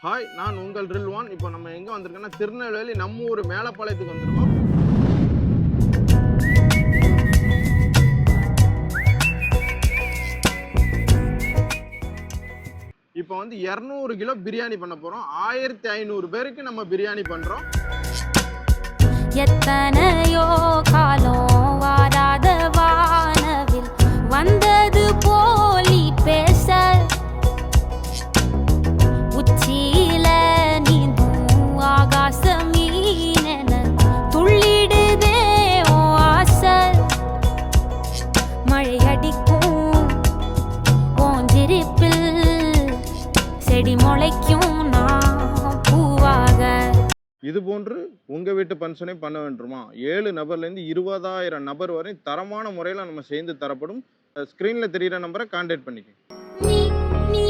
Hi, நான் உங்கள் ரில்வான். இப்போ நம்ம எங்கே வந்திருக்கோன்னா திருநெல்வேலி நம்ம ஊர் மேலப்பாளையத்துக்கு வந்திருக்கோம். இப்போ வந்து 200 கிலோ பிரியாணி பண்ண போகிறோம். 1500 பேருக்கு நம்ம பிரியாணி பண்ணுறோம். எத்தனையோ காலம் வாராத வானவில் வந்தது போலி பேச உச்சியில நீந்தும் ஆகாச மீனென துள்ளிடுதே ஓ ஆசை மழையடிக்கும் ஓஞ்சிரிப்பில் செடி முளைக்கும் நான் பூவாக. இது போன்று உங்கள் வீட்டு ஃபங்க்ஷனே பண்ண வேண்டுமா? 7 நபர்லேருந்து 20,000 நபர் வரை தரமான முறையில் நம்ம சேர்ந்து தரப்படும். ஸ்க்ரீனில் தெரிகிற நம்பரை கான்டாக்ட் பண்ணிக்கோங்க. நீ